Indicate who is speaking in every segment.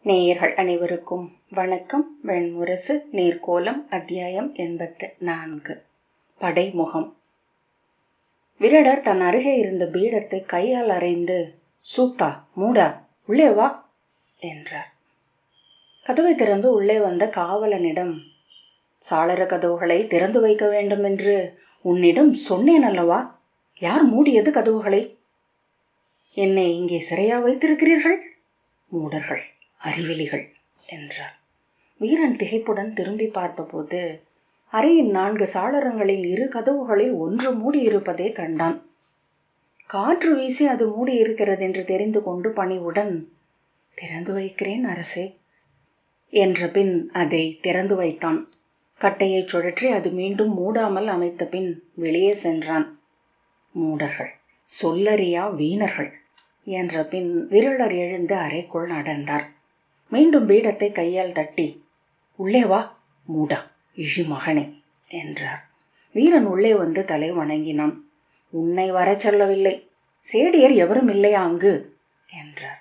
Speaker 1: நேயர்கள் அனைவருக்கும் வணக்கம். வெண்முரசு நீர்க்கோலம் அத்தியாயம் 84. படைமுகம். விரடர் தன் அருகே இருந்த பீடத்தை கையால் அறைந்து, சூத்தா மூடா, உள்ளே வா என்றார். கதவை திறந்து உள்ளே வந்த காவலனிடம், சாளர கதவுகளை திறந்து வைக்க வேண்டும் என்று உன்னிடம் சொன்னேன் அல்லவா? யார் மூடியது கதவுகளை? என்னை இங்கே சிறையா வைத்திருக்கிறீர்கள்? மூடர்கள், அறிவிலிகள் என்றார். வீரன் திகைப்புடன் திரும்பி பார்த்தபோது அறையின் 4 சாளரங்களில் 2 கதவுகளில் ஒன்று மூடியிருப்பதை கண்டான். காற்று வீசி அது மூடியிருக்கிறது என்று தெரிந்து கொண்டு பணிவுடன், திறந்து வைக்கிறேன் அரசே என்ற பின் அதை திறந்து வைத்தான். கட்டையை சுழற்றி அது மீண்டும் மூடாமல் அமைத்த பின் வெளியே சென்றான். மூடர்கள், சொல்லறியா வீணர்கள் என்ற பின் விரடர் எழுந்து அறைக்குள் நடந்தார். மீண்டும் பீடத்தை கையால் தட்டி, உள்ளே வா மூடா, இழிமகனே என்றார். வீரன் உள்ளே வந்து தலை வணங்கினான். உன்னை வரச் சொல்லவில்லை, சேடியர் எவரும் இல்லையா அங்கு என்றார்.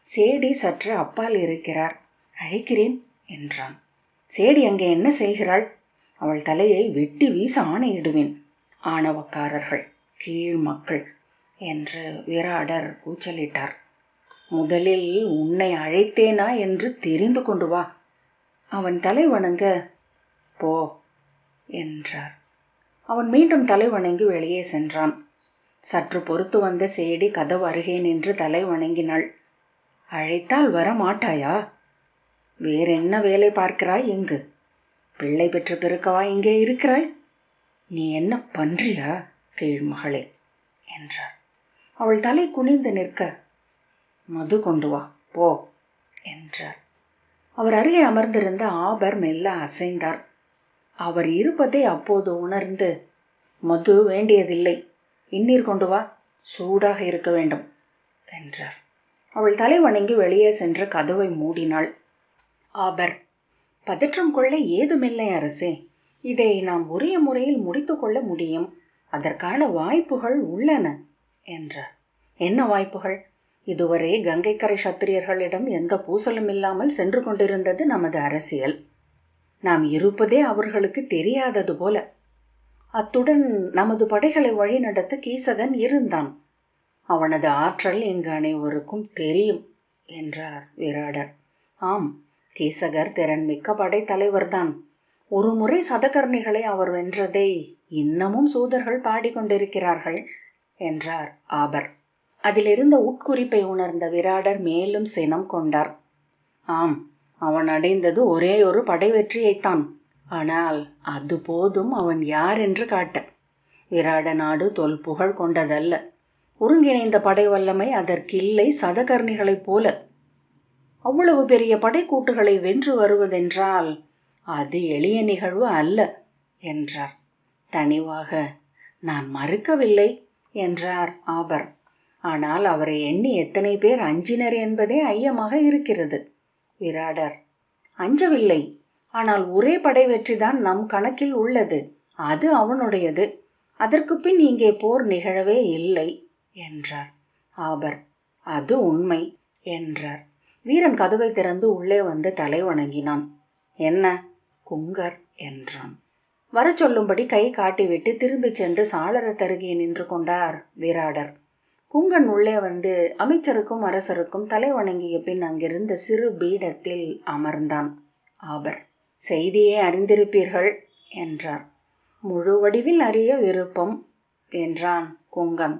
Speaker 1: சேடி சற்று அப்பால் இருக்கிறார், அழைக்கிறேன் என்றான். சேடி அங்கே என்ன செய்கிறாள்? அவள் தலையை வெட்டி வீச ஆணையிடுவேன். ஆணவக்காரர்கள், கீழ் மக்கள் என்று விராடர் கூச்சலிட்டார். முதலில் உன்னை அழைத்தேனா என்று தெரிந்து கொண்டு வா. அவன் தலை வணங்க, போ என்றார். அவன் மீண்டும் தலை வணங்கி வெளியே சென்றான். சற்று பொறுத்து வந்த சேடி கதவு அருகே நின்று தலை வணங்கினாள். அழைத்தால் வர மாட்டாயா? வேறென்ன வேலை பார்க்கிறாய் இங்கு? பிள்ளை பெற்று பிறக்கவா இங்கே இருக்கிறாய்? நீ என்ன பன்றியா கீழ்மகளே என்றார். அவள் தலை குனிந்து நிற்க, மது கொண்டு வா போ என்றார். அவர் அருகே அமர்ந்திருந்த ஆபர் மெல்ல அசைந்தார். அவர் இருப்பதை அப்போது உணர்ந்து, மது வேண்டியதில்லை, இந்நீர் கொண்டு வா, சூடாக இருக்க வேண்டும் என்றார். அவள் தலை வணங்கி வெளியே சென்று கதவை மூடினாள். ஆபர், பதற்றம் கொள்ள ஏதுமில்லை அரசே, இதை நாம் உரிய முறையில் முடித்து கொள்ள முடியும். அதற்கான வாய்ப்புகள் உள்ளன என்றார். என்ன வாய்ப்புகள்? இதுவரை கங்கைக்கரை சத்திரியர்களிடம் எந்த பூசலும் இல்லாமல் சென்று கொண்டிருந்தது நமது அரசியல். நாம் இருப்பதே அவர்களுக்கு தெரியாதது போல. அத்துடன் நமது படைகளை வழிநடத்த கீசகன் இருந்தான். அவனது ஆற்றல் இங்கு அனைவருக்கும் தெரியும் என்றார் விராடர். ஆம், கீசகர் திறன்மிக்க படை தலைவர்தான். ஒரு முறை சதகர்ணிகளை அவர் வென்றதை இன்னமும் சூதர்கள் பாடிக்கொண்டிருக்கிறார்கள் என்றார் ஆபர். அதிலிருந்த உட்குறிப்பை உணர்ந்த விராடர் மேலும் சினம் கொண்டார். ஆம், அவன் அடைந்தது ஒரே ஒரு படை வெற்றியைத்தான். ஆனால் அது போதும் அவன் யார் என்று காட்ட. விராட நாடு தொல்புகழ் கொண்டதல்ல. ஒருங்கிணைந்த படை வல்லமை அதற்கில்லை சதகர்ணிகளைப் போல. அவ்வளவு பெரிய படைக்கூட்டுகளை வென்று வருவதென்றால் அது எளிய நிகழ்வு அல்ல என்றார். தனிவாக, நான் மறுக்கவில்லை என்றார் ஆபர். ஆனால் அவரை எண்ணி எத்தனை பேர் அஞ்சினர் என்பதே ஐயமாக இருக்கிறது. விராடர், அஞ்சவில்லை. ஆனால் ஒரே படை வெற்றிதான் நம் கணக்கில் உள்ளது. அது அவனுடையது. அதற்கு பின் இங்கே போர் நிகழவே இல்லை என்றார். ஆபர், அது உண்மை என்றார். வீரன் கதவை திறந்து உள்ளே வந்து தலை வணங்கினான். என்ன குங்கர் என்றான். வர சொல்லும்படி கை காட்டிவிட்டு திரும்பிச் சென்று சாளரத்தருகே நின்று கொண்டார் விராடர். குங்கன் உள்ளே வந்து அமைச்சருக்கும் அரசருக்கும் தலை வணங்கிய பின் அங்கிருந்த சிறு பீடத்தில் அமர்ந்தான். ஆபர், செய்தியை அறிந்திருப்பீர்கள் என்றார். முழு வடிவில் அறிய விருப்பம் என்றான் குங்கன்.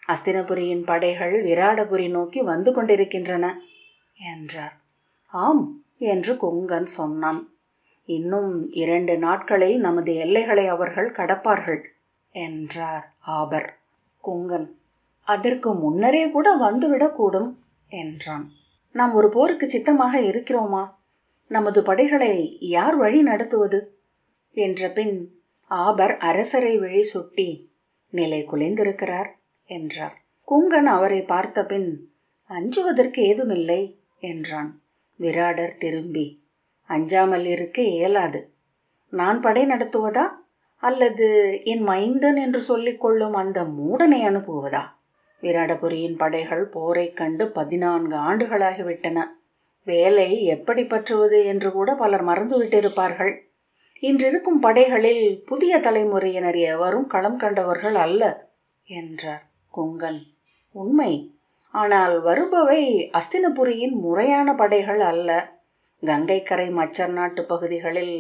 Speaker 1: அஸ்தினபுரியின் படைகள் விராடபுரி நோக்கி வந்து கொண்டிருக்கின்றன என்றார். ஆம் என்று குங்கன் சொன்னான். இன்னும் 2 நாட்களில் நமது எல்லைகளை அவர்கள் கடப்பார்கள் என்றார் ஆபர். குங்கன், அதற்கு முன்னரே கூட வந்துவிடக்கூடும் என்றான். நாம் ஒரு போருக்கு சித்தமாக இருக்கிறோமா? நமது படைகளை யார் வழி நடத்துவது என்ற பின் ஆபர் அரசரை விழி சுட்டி, நிலை குலைந்திருக்கிறார் என்றார். குங்கன் அவரை பார்த்த பின், அஞ்சுவதற்கு ஏதுமில்லை என்றான். விராடர் திரும்பி, அஞ்சாமல் இருக்க இயலாது. நான் படை நடத்துவதா அல்லது என் மைந்தன் என்று சொல்லிக் கொள்ளும் அந்த மூடனை அனுப்புவதா? விராடபுரியின் படைகள் போரை கண்டு 14 ஆண்டுகளாகிவிட்டன. வேலை எப்படி பற்றுவது என்று கூட பலர் மறந்துவிட்டிருப்பார்கள். இன்றிருக்கும் படைகளில் புதிய தலைமுறையினர் எவரும் களம் கண்டவர்கள் அல்ல என்றார் குங்கன். உண்மை. ஆனால் வருபவை அஸ்தினபுரியின் முறையான படைகள் அல்ல. கங்கைக்கரை மச்சர் நாட்டு பகுதிகளில்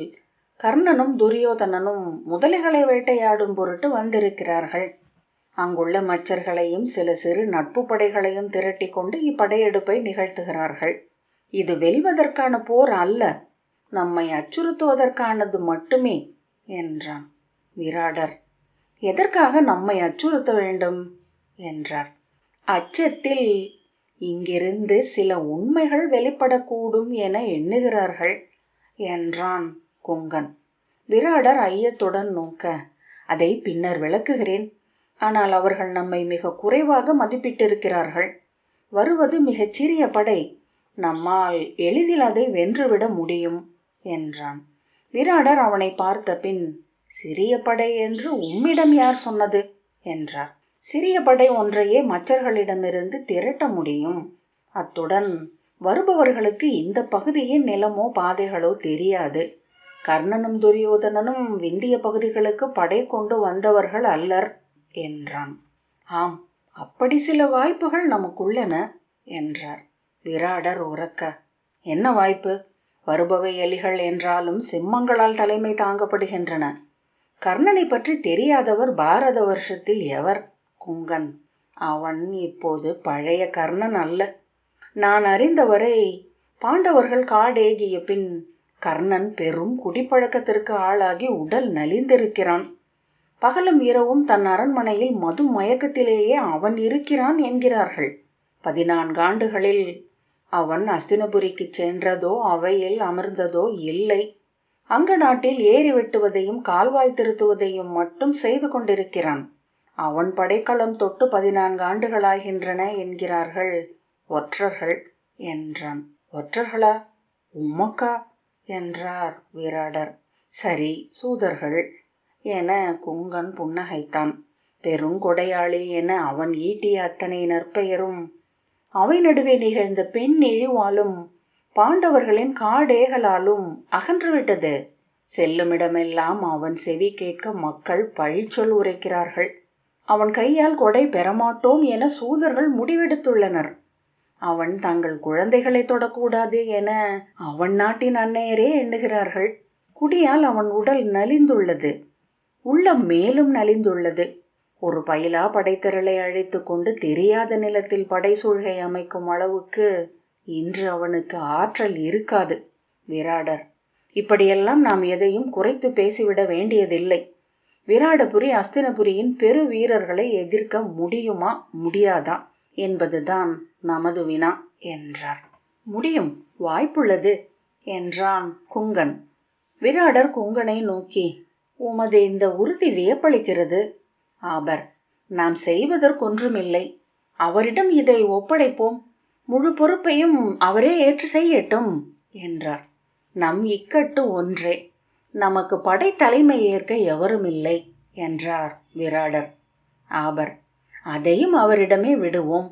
Speaker 1: கர்ணனும் துரியோதனனும் முதலைகளை வேட்டையாடும் பொருட்டு வந்திருக்கிறார்கள். அங்குள்ள மச்சர்களையும் சில சிறு நட்பு படைகளையும் திரட்டி கொண்டு இப்படையெடுப்பை நிகழ்த்துகிறார்கள். இது வெல்வதற்கான போர் அல்ல, நம்மை அச்சுறுத்துவதற்கானது மட்டுமே என்றான். விராடர், எதற்காக நம்மை அச்சுறுத்த வேண்டும் என்றார். அச்சத்தில் இங்கிருந்து சில உண்மைகள் வெளிப்படக்கூடும் என எண்ணுகிறார்கள் என்றான் குங்கன். விராடர் ஐயத்துடன் நோக்க, அதை பின்னர் விளக்குகிறேன். ஆனால் அவர்கள் நம்மை மிக குறைவாக மதிப்பிட்டிருக்கிறார்கள். வருவது மிகச் சிறிய படை. நம்மால் எளிதில் அதை வென்றுவிட முடியும் என்றான். விராடர் அவனை பார்த்த பின், சிறிய படை என்று உம்மிடம் யார் சொன்னது என்றார். சிறிய படை ஒன்றையே மச்சர்களிடமிருந்து திரட்ட முடியும். அத்துடன் வருபவர்களுக்கு இந்த பகுதியின் நிலமோ பாதைகளோ தெரியாது. கர்ணனும் துரியோதனனும் விந்திய பகுதிகளுக்கு படை கொண்டு வந்தவர்கள் அல்லர் என்றான். ஆம், அப்படி சில வாய்ப்புகள் நமக்குள்ளன என்றார். விராடர் உரக்க, என்ன வாய்ப்பு? வருபவை எலிகள் என்றாலும் சிம்மங்களால் தலைமை தாங்கப்படுகின்றன. கர்ணனை பற்றி தெரியாதவர் பாரத வருஷத்தில் எவர்? குங்கன், அவன் இப்போது பழைய கர்ணன் அல்ல. நான் அறிந்தவரை பாண்டவர்கள் காடேகிய பின் கர்ணன் பெரும் குடிப்பழக்கத்திற்கு ஆளாகி உடல் நலிந்திருக்கிறான். பகலும் இரவும் தன் அரண்மனையில் மது மயக்கத்திலேயே அவன் இருக்கிறான் என்கிறார்கள். 14 ஆண்டுகளில் அவன் அஸ்தினபுரிக்கு சென்றதோ அவையில் அமர்ந்ததோ இல்லை. அங்க நாட்டில் ஏரி வெட்டுவதையும் கால்வாய் திருத்துவதையும் மட்டும் செய்து கொண்டிருக்கிறான். அவன் படைக்கலம் தொட்டு 14 ஆண்டுகளாகின்றன என்கிறார்கள் ஒற்றர்கள் என்றான். ஒற்றர்களா? உமக்கா என்றார் விராடர். சரி, சூதர்கள் என குங்கன் புன்னகைத்தான். பெருங்கொடையாளி என அவன் ஈட்டிய அத்தனை நற்பெயரும் அவை நடுவே நிகழ்ந்த பெண் இழிவாலும் பாண்டவர்களின் காடேகலாலும் அகன்றுவிட்டது. செல்லுமிடமெல்லாம் அவன் செவி கேட்க மக்கள் பழிச்சொல் உரைக்கிறார்கள். அவன் கையால் கொடை பெறமாட்டோம் என சூதர்கள் முடிவெடுத்துள்ளனர். அவன் தங்கள் குழந்தைகளை தொடக்கூடாது என அவன் நாட்டின் அன்னையரே எண்ணுகிறார்கள். குடியால் அவன் உடல் நலிந்துள்ளது, உள்ளம் மேலும் நலிந்துள்ளது. ஒரு பயிலா படைத்திரளை அழைத்து கொண்டு தெரியாத நிலத்தில் படை சூழ்கை அமைக்கும் அளவுக்கு இன்று அவனுக்கு ஆற்றல் இருக்காது. விராடர், இப்படியெல்லாம் நாம் எதையும் குறைத்து பேசிவிட வேண்டியதில்லை. விராடபுரி அஸ்தினபுரியின் பெரு வீரர்களை எதிர்க்க முடியுமா முடியாதா என்பதுதான் நமது வினா என்றார். முடியும், வாய்ப்புள்ளது என்றான் குங்கன். விராடர் குங்கனை நோக்கி, உமது இந்த உறுதி வியப்பளிக்கிறது. ஆபர், நாம் செய்வதற்கொன்றுமில்லை. அவரிடம் இதை ஒப்படைப்போம். முழு பொறுப்பையும் அவரே ஏற்று செய்யட்டும் என்றார். நம் இக்கட்டு ஒன்றே, நமக்கு படை தலைமை ஏற்க எவருமில்லை என்றார் விராடர். ஆபர், அதையும் அவரிடமே விடுவோம்.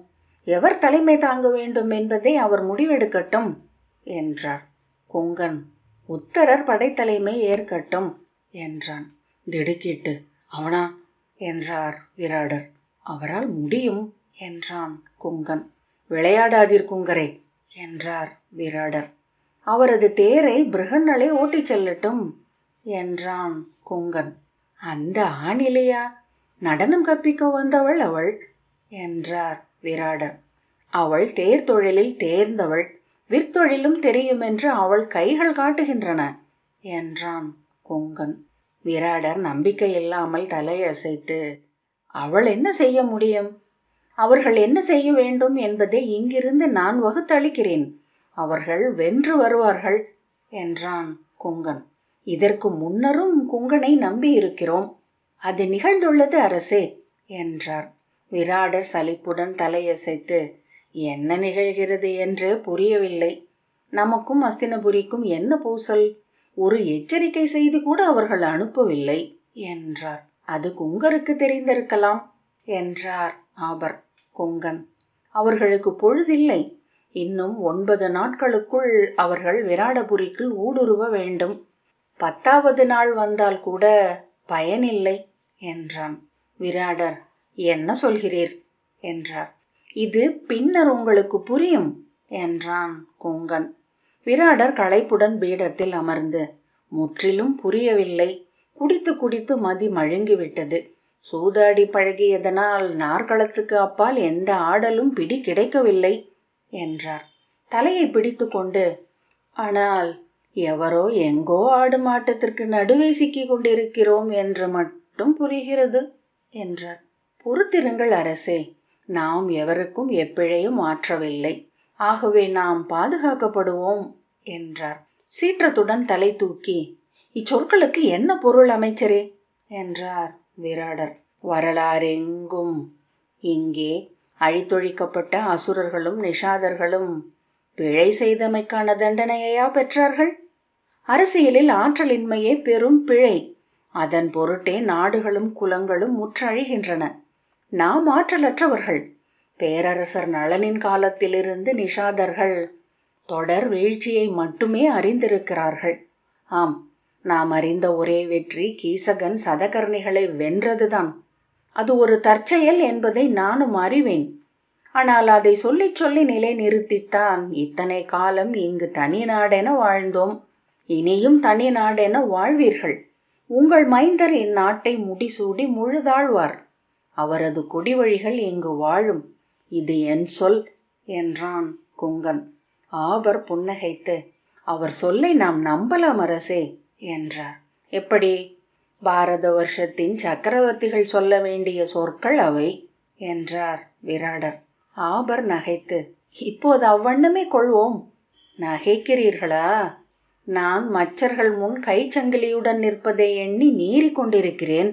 Speaker 1: எவர் தலைமை தாங்க வேண்டும் என்பதை அவர் முடிவெடுக்கட்டும் என்றார். குங்கன், உத்தரர் படைத்தலைமை ஏற்கட்டும் என்றான். திடுக்கிட்டு, அவனா என்றார் விராடர். அவரால் முடியும் என்றான் குங்கன். விளையாடாதீர் குங்கரே என்றார் விராடர். அவரது தேரை பிருகன்னலை ஓட்டிச் செல்லட்டும் என்றான் குங்கன். அந்த ஆணிலையா? நடனம் கற்பிக்க வந்தவள் அவள் என்றார் விராடர். அவள் தேர் தொழிலில் தேர்ந்தவள், விற்தொழிலும் தெரியுமென்று அவள் கைகள் காட்டுகின்றன என்றான் குங்கன். விராடர் நம்பிக்கை இல்லாமல் தலையசைத்து, அவள் என்ன செய்ய முடியும்? அவர்கள் என்ன செய்ய வேண்டும் என்பதை இங்கிருந்து நான் வகுத்தளிக்கிறேன். அவர்கள் வென்று வருவார்கள் என்றான் குங்கன். இதற்கு முன்னரும் குங்கனை நம்பி இருக்கிறோம். அது நிகழ்ந்துள்ளது அரசே என்றார். விராடர் சலிப்புடன் தலையசைத்து, என்ன நிகழ்கிறது என்று புரியவில்லை. நமக்கும் அஸ்தினபுரிக்கும் என்ன பூசல்? ஒரு எச்சரிக்கை செய்தி கூட அவர்கள் அனுப்பவில்லை என்றார். அது குங்கருக்கு தெரிந்திருக்கலாம் என்றார் ஆபர். குங்கன், அவர்களுக்கு பொழுதில்லை. இன்னும் 9 நாட்களுக்குள் அவர்கள் விராடபுரிக்குள் ஊடுருவ வேண்டும். 10வது நாள் வந்தால் கூட பயனில்லை என்றான். விராடர், என்ன சொல்கிறீர் என்றார். இது பின்னர் உங்களுக்கு புரியும் என்றான் குங்கன். விராடர் களைப்புடன் பீடத்தில் அமர்ந்து, முற்றிலும் புரியவில்லை. குடித்து குடித்து மதி மழுங்கிவிட்டது. சூதாடி பழகியதனால் நாற்களத்துக்கு அப்பால் எந்த ஆடலும் பிடி கிடைக்கவில்லை என்றார். தலையை பிடித்து கொண்டு, ஆனால் எவரோ எங்கோ ஆடு மாட்டத்திற்கு நடுவே சிக்கிக் கொண்டிருக்கிறோம் என்று மட்டும் புரிகிறது என்றார். பொறுத்திருங்கள் அரசே, நாம் எவருக்கும் எப்பிழையும் ஆற்றவில்லை. ஆகவே நாம் பாதுகாக்கப்படுவோம் என்றார். சீற்றத்துடன் தலை தூக்கி, இச்சொற்களுக்கு என்ன பொருள் அமைச்சரே என்றார் விராடர். வரலாறெங்கும் இங்கே அழித்தொழிக்கப்பட்ட அசுரர்களும் நிஷாதர்களும் பிழை செய்தமைக்கான தண்டனையா பெற்றார்கள்? அரசியலில் ஆற்றலின்மையே பெரும் பிழை. அதன் பொருட்டே நாடுகளும் குலங்களும் முற்றழிகின்றன. நாம் ஆற்றலற்றவர்கள். பேரரசர் நளனின் காலத்திலிருந்து நிஷாதர்கள் தொடர் வீழ்ச்சியை மட்டுமே அறிந்திருக்கிறார்கள். ஆம், நாம் அறிந்த ஒரே வெற்றி கீசகன் சதகர்ணிகளை வென்றதுதான். அது ஒரு தற்செயல் என்பதை நானும் அறிவேன். ஆனால் அதை சொல்லி சொல்லி நிலை நிறுத்தித்தான் இத்தனை காலம் இங்கு தனி நாடென வாழ்ந்தோம். இனியும் தனி நாடென வாழ்வீர்கள். உங்கள் மைந்தர் இந்நாட்டை முடிசூடி முழுதாழ்வார். அவரது குடிவழிகள் இங்கு வாழும். இது என் சொல் என்றான் குங்கன். ஆபர் புன்னகைத்து, அவர் சொல்லை நாம் நம்பலாம் அரசே என்றார். எப்படி? பாரத வருஷத்தின் சக்கரவர்த்திகள் சொல்ல வேண்டிய சொற்கள் அவை என்றார் விராடர். ஆபர் நகைத்து, இப்போது அவ்வண்ணமே கொள்வோம். நகைக்கிறீர்களா? நான் மச்சர்கள் முன் கைச்சங்கிலியுடன் நிற்பதை எண்ணி நீறிக் கொண்டிருக்கிறேன்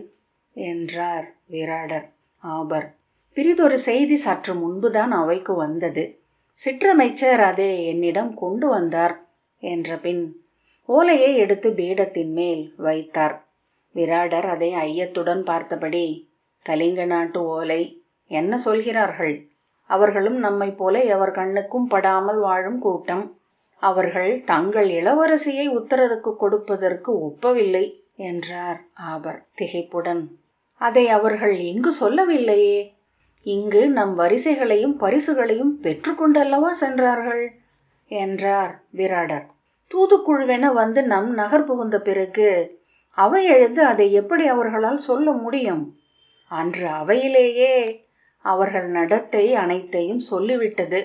Speaker 1: என்றார் விராடர். ஆபர், பிரிதொரு செய்தி சற்று முன்புதான் அவைக்கு வந்தது. சிற்றமைச்சர் அதை என்னிடம் கொண்டு வந்தார் என்ற பின் ஓலையை எடுத்து பீடத்தின் மேல் வைத்தார். விராடர் அதை ஐயத்துடன் பார்த்தபடி, கலிங்க நாட்டு ஓலை, என்ன சொல்கிறார்கள்? அவர்களும் நம்மை போல எவர் கண்ணுக்கும் படாமல் வாழும் கூட்டம். அவர்கள் தங்கள் இளவரசியை உத்தரருக்கு கொடுப்பதற்கு ஒப்பவில்லை என்றார் ஆபர் திகைப்புடன். அதை அவர்கள் இங்கு சொல்லவில்லையே. இங்கு நம் வரிசைகளையும் பரிசுகளையும் பெற்றுக்கொண்டல்லவா சென்றார்கள் என்றார் விராடர். தூதுக்குழுவென வந்து நம் நகர் புகுந்த பிறகு அவை எழுந்து அதை எப்படி அவர்களால் சொல்ல முடியும்? அன்று அவையிலேயே அவர்கள் நடத்தை அனைத்தையும் சொல்லிவிட்டது.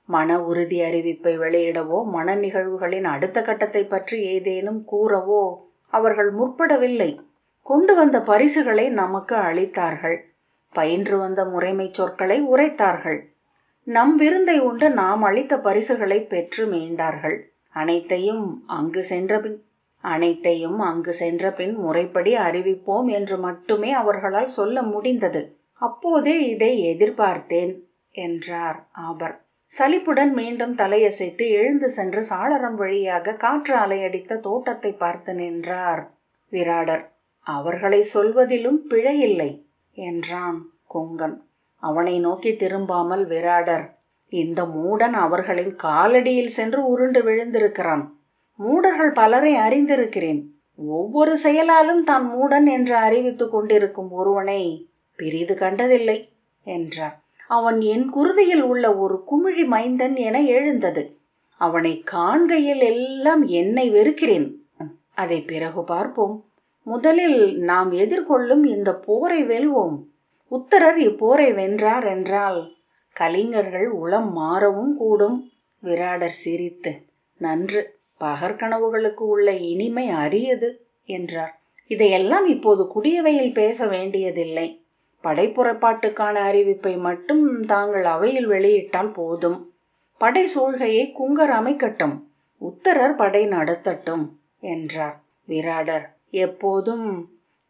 Speaker 1: மன உறுதி அறிவிப்பை வெளியிடவோ மன நிகழ்வுகளின் அடுத்த கட்டத்தை பற்றி ஏதேனும் கூறவோ அவர்கள் முற்படவில்லை. கொண்டு வந்த பரிசுகளை நமக்கு அளித்தார்கள். பயின்று வந்த முறைமை சொற்களை உரைத்தார்கள். நம் விருந்தை உண்டு நாம் அளித்த பரிசுகளை பெற்று மீண்டார்கள். அனைத்தையும் அங்கு சென்ற பின் முறைப்படி அறிவிப்போம் என்று மட்டுமே அவர்களால் சொல்ல முடிந்தது. அப்போதே இதை எதிர்பார்த்தேன் என்றார் ஆபர். சலிப்புடன் மீண்டும் தலையசைத்து எழுந்து சென்று சாளரம் வழியாக காற்று அலையடித்த தோட்டத்தை பார்த்து நின்றார் விராடர். அவர்களை சொல்வதிலும் பிழையில்லை என்றான் குங்கன். அவனை நோக்கி திரும்பாமல் விராடர், இந்த மூடன் அவர்களின் காலடியில் சென்று உருண்டு விழுந்திருக்கிறான். மூடர்கள் பலரை அறிந்திருக்கிறேன். ஒவ்வொரு செயலாலும் தான் மூடன் என்று அறிவித்துக் கொண்டிருக்கும் ஒருவனை பிரிது கண்டதில்லை என்றார். அவன் என் குருதியில் உள்ள ஒரு குமிழி மைந்தன் என எழுந்தது. அவனை காண்கையில் எல்லாம் என்னை வெறுக்கிறேன். அதை பிறகு பார்ப்போம். முதலில் நாம் எதிர்கொள்ளும் இந்த போரை வெல்வோம். உத்தரர் இப்போரை வென்றார் என்றால் கலிங்கர்கள் உளம் மாறவும் கூடும். விராடர் சிரித்து, நன்று, பகற்கனவுகளுக்கு உள்ள இனிமை அரியது என்றார். இதையெல்லாம் இப்போது குடியவையில் பேச வேண்டியதில்லை. படைப்புறப்பாட்டுக்கான அறிவிப்பை மட்டும் தாங்கள் அவையில் வெளியிட்டால் போதும். படை சூழ்கையை குங்கர் அமைக்கட்டும், உத்தரர் படை நடத்தட்டும் என்றார். விராடர், எப்போதும்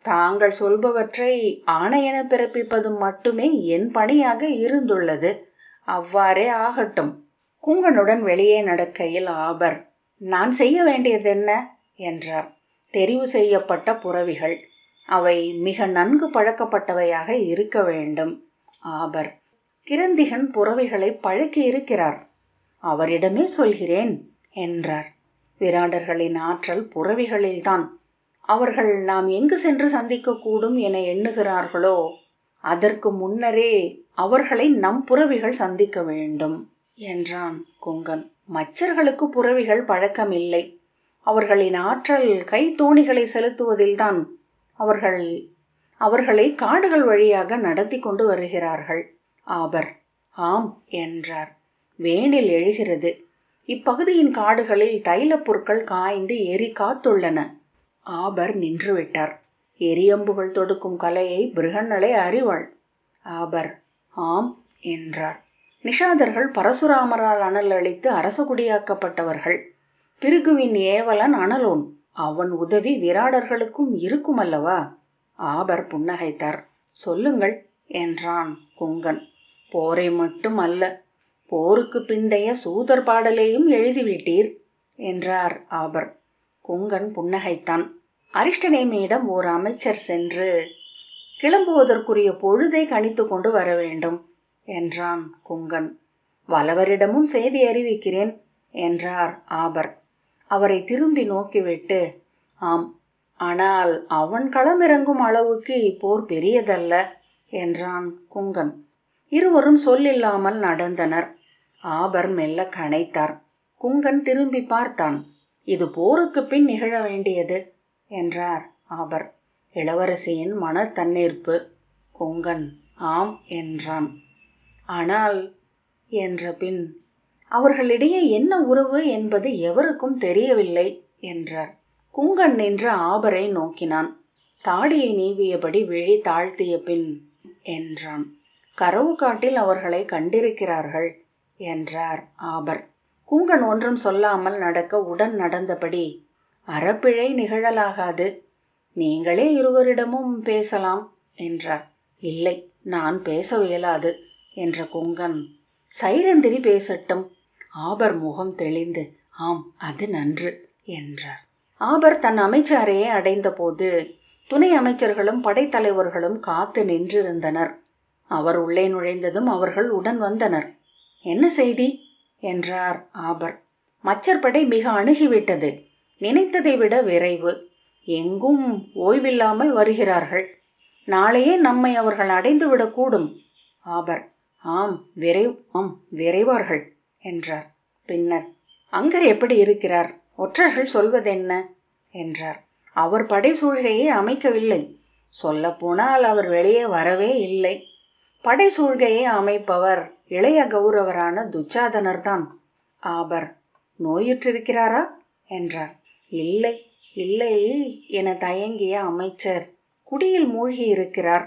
Speaker 1: தாங்கள் சொல்பவற்றை ஆணையென பிறப்பிப்பதும் மட்டுமே என் பணியாக இருந்துள்ளது. அவ்வாறே ஆகட்டும். குங்கனுடன் வெளியே நடக்கையில் ஆபர், நான் செய்ய வேண்டியதென்ன என்றார். தெரிவு செய்யப்பட்ட புரவிகள். அவை மிக நன்கு பழக்கப்பட்டவையாக இருக்க வேண்டும். ஆபர், கிரந்திகன் புரவிகளை பழக்கி இருக்கிறார். அவரிடமே சொல்கிறேன் என்றார். விராடர்களின் ஆற்றல் புறவிகளில்தான். அவர்கள் நாம் எங்கு சென்று சந்திக்கக்கூடும் என எண்ணுகிறார்களோ அதற்கு முன்னரே அவர்களை நம் புறவிகள் சந்திக்க வேண்டும் என்றான் குங்கன். மச்சர்களுக்கு புறவிகள் பழக்கமில்லை. அவர்களின் ஆற்றல் கை தோணிகளை செலுத்துவதில்தான். அவர்களை காடுகள் வழியாக நடத்தி கொண்டு வருகிறார்கள். ஆபர் ஆம் என்றார். வேனில் எழுகிறது. இப்பகுதியின் காடுகளில் தைலப் பொருட்கள் காய்ந்து எரி காத்துள்ளன. ஆபர் நின்றுவிட்டார். எரியம்புகள் தொடுக்கும் கலையை பிருகன்னலை அறிவாள். ஆபர் ஆம் என்றார். நிஷாதர்கள் பரசுராமரால் அனல் அளித்து அரசகுடியாக்கப்பட்டவர்கள். பிருகுவின் ஏவலன் அனலோன். அவன் உதவி விராடர்களுக்கும் இருக்குமல்லவா? ஆபர் புன்னகைத்தார். சொல்லுங்கள் என்றான் குங்கன். போரை மட்டும் அல்ல, போருக்கு பிந்தைய சூதர் பாடலையும் எழுதிவிட்டீர் என்றார் ஆபர். குங்கன் புன்னகைத்தான். அரிஷ்டநேமியிடம் ஓர் அமைச்சர் சென்று கிளம்புவதற்குரிய பொழுதை கணித்து கொண்டு வர வேண்டும் என்றான் குங்கன். வலவரிடமும் செய்தி அறிவிக்கிறேன் என்றார் ஆபர். அவரை திரும்பி நோக்கிவிட்டு, ஆம், ஆனால் அவன் களமிறங்கும் அளவுக்கு இப்போர் பெரியதல்ல என்றான் குங்கன். இருவரும் சொல்லில்லாமல் நடந்தனர். ஆபர் மெல்ல கனைத்தார். குங்கன் திரும்பி பார்த்தான். இது போருக்கு பின் நிகழ வேண்டியது என்றார் ஆபர். இளவரசியின் மன தன்னீர்ப்பு. குங்கன் ஆம் என்றான். ஆனால் என்ற பின் அவர்களிடையே என்ன உறவு என்பது எவருக்கும் தெரியவில்லை என்றார். குங்கன் நின்று ஆபரை நோக்கினான். தாடியை நீவியபடி விழி தாழ்த்திய பின் என்றான். கரவு காட்டில் அவர்களை கண்டிருக்கிறார்கள் என்றார் ஆபர். குங்கன் ஒன்றும் சொல்லாமல் நடக்க உடன் நடந்தபடி, அறப்பிழை நிகழலாகாது, நீங்களே இருவரிடமும் பேசலாம் என்றார். இல்லை, நான் பேசவியலாது என்ற குங்கன். சைரந்திரி பேசட்டும். ஆபர் முகம் தெளிந்து, ஆம், அது நன்று என்றார். ஆபர் தன் அமைச்சரையே அடைந்த போது துணை அமைச்சர்களும் படைத்தலைவர்களும் காத்து நின்றிருந்தனர். அவர் உள்ளே நுழைந்ததும் அவர்கள் உடன் வந்தனர். என்ன செய்தி என்றார் ஆபர். மச்சர் படை மிக அணுகிவிட்டது. நினைத்ததை விட விரைவு. எங்கும் ஓய்வில்லாமல் வருகிறார்கள். நாளையே நம்மை அவர்கள் அடைந்துவிடக்கூடும். ஆபர் ஆம், விரைவார்கள் என்றார். பின்னர், அங்கர் எப்படி இருக்கிறார்? ஒற்றர்கள் சொல்வதென்ன என்றார். அவர் படை சூழ்கையை அமைக்கவில்லை. சொல்லப்போனால் அவர் வெளியே வரவே இல்லை. படை சூழ்கையை அமைப்பவர் இளைய கௌரவரான துச்சாதனர்தான். ஆபர் நோயுற்றிருக்கிறாரா என்றார். இல்லை இல்லை என தயங்கிய அமைச்சர், குடியில் மூழ்கி இருக்கிறார்.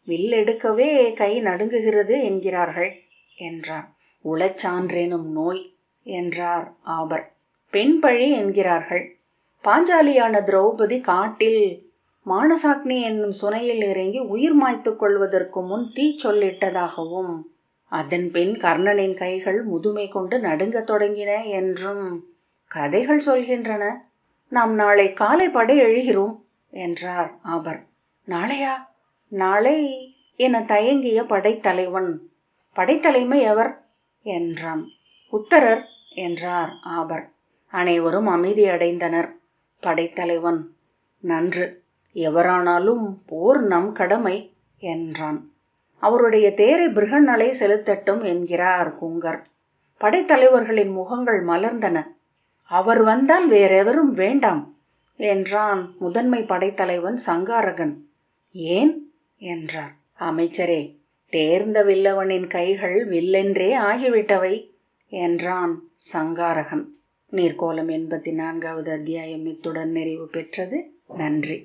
Speaker 1: வில்லெடுக்கவே கை நடுங்குகிறது என்கிறார்கள் என்றார். உளச்சான்றெனும் நோய் என்றார் ஆபர். பெண் பழி என்கிறார்கள். பாஞ்சாலியான திரௌபதி காட்டில் மானசாக்னி என்னும் சுனையில் இறங்கி உயிர் மாய்த்து கொள்வதற்கு முன் தீ சொல்லிட்டதாகவும், அதன் பின் கர்ணனின் கைகள் முதுமை கொண்டு நடுங்கத் தொடங்கின என்றும் கதைகள் சொல்கின்றன. நாம் நாளை காலை படை எழுகிறோம் என்றார் ஆபர். நாளையா? நாளை என தயங்கிய படைத்தலைவன், படைத்தலைமை எவர் என்றான். உத்தரர் என்றார் ஆபர். அனைவரும் அமைதியடைந்தனர். படைத்தலைவன், நன்று, எவரானாலும் போர் நம் கடமை என்றான். அவருடைய தேரை பிருகன்னலை செலுத்தட்டும் என்கிறார் குங்கர். படைத்தலைவர்களின் முகங்கள் மலர்ந்தன. அவர் வந்தால் வேறெவரும் வேண்டாம் என்றான் முதன்மை படைத்தலைவன் சங்காரகன். ஏன் என்றார். அமைச்சரே, தேர்ந்த வில்லவனின் கைகள் வில்லென்றே ஆகிவிட்டவை என்றான் சங்காரகன். நீர்க்கோலம் 84வது அத்தியாயம் இத்துடன் நிறைவு பெற்றது. நன்றி.